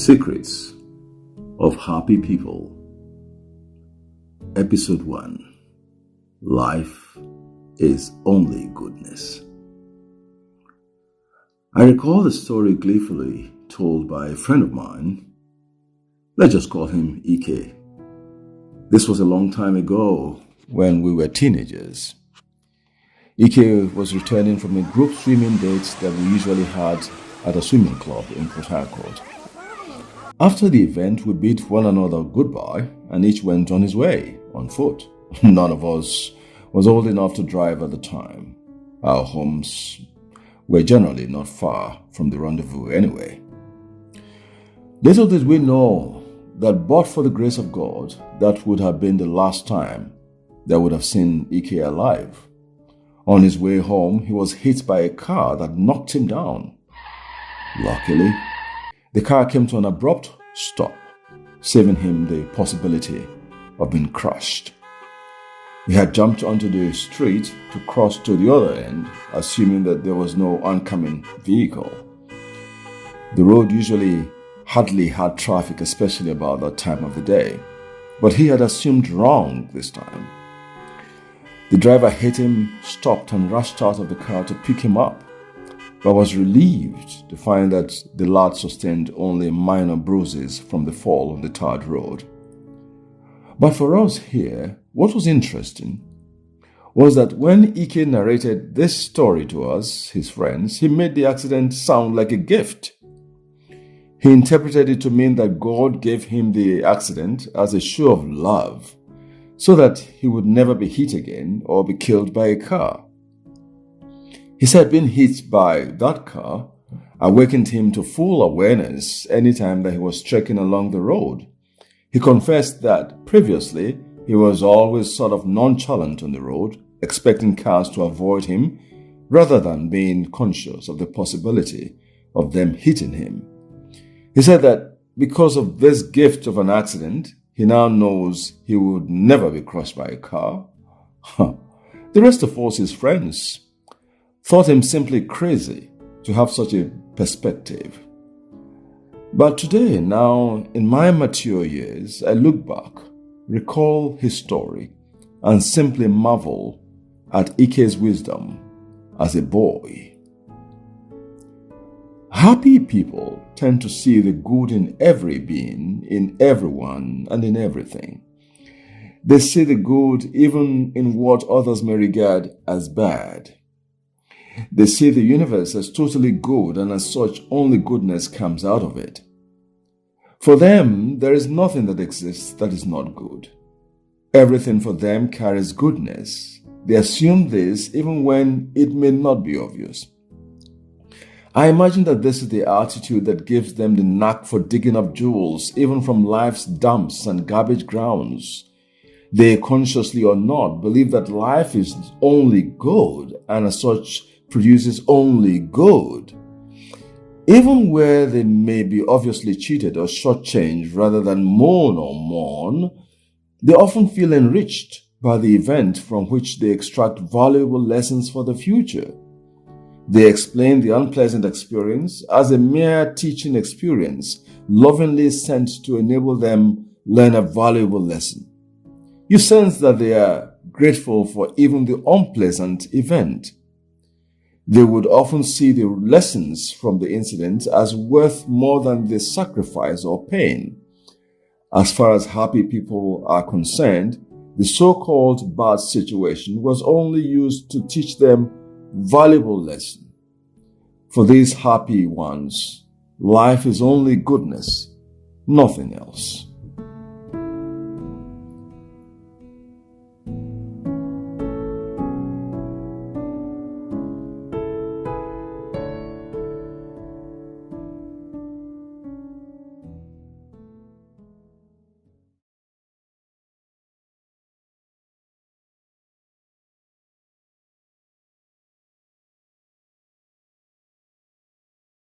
Secrets of Happy People. Episode 1. Life is only goodness. I recall the story gleefully told by a friend of mine. Let's just call him Eke. This was a long time ago when we were teenagers. Eke was returning from a group swimming date that we usually had at a swimming club in Port Harcourt. After the event, we bid one another goodbye and each went on his way on foot. None of us was old enough to drive at the time. Our homes were generally not far from the rendezvous anyway. Little did we know that but for the grace of God, that would have been the last time that would have seen Ike alive. On his way home, he was hit by a car that knocked him down. Luckily, the car came to an abrupt stop, saving him the possibility of being crushed. He had jumped onto the street to cross to the other end, assuming that there was no oncoming vehicle. The road usually hardly had traffic, especially about that time of the day, but he had assumed wrong this time. The driver hit him, stopped and rushed out of the car to pick him up, but was relieved to find that the lad sustained only minor bruises from the fall on the tarred road. But for us here, what was interesting was that when Ike narrated this story to us, his friends, he made the accident sound like a gift. He interpreted it to mean that God gave him the accident as a show of love, so that he would never be hit again or be killed by a car. He said being hit by that car awakened him to full awareness anytime that he was trekking along the road. He confessed that previously he was always sort of nonchalant on the road, expecting cars to avoid him rather than being conscious of the possibility of them hitting him. He said that because of this gift of an accident, he now knows he would never be crushed by a car. The rest of us, his friends, thought him simply crazy to have such a perspective. But today, now in my mature years, I look back, recall his story, and simply marvel at Ike's wisdom as a boy. Happy people tend to see the good in every being, in everyone, and in everything. They see the good even in what others may regard as bad. They see the universe as totally good, and as such, only goodness comes out of it. For them, there is nothing that exists that is not good. Everything for them carries goodness. They assume this even when it may not be obvious. I imagine that this is the attitude that gives them the knack for digging up jewels, even from life's dumps and garbage grounds. They, consciously or not, believe that life is only good, and as such, produces only good. Even where they may be obviously cheated or shortchanged rather than mourn, they often feel enriched by the event from which they extract valuable lessons for the future. They explain the unpleasant experience as a mere teaching experience, lovingly sent to enable them learn a valuable lesson. You sense that they are grateful for even the unpleasant event. They would often see the lessons from the incident as worth more than the sacrifice or pain. As far as happy people are concerned, the so-called bad situation was only used to teach them valuable lesson. For these happy ones, life is only goodness, nothing else.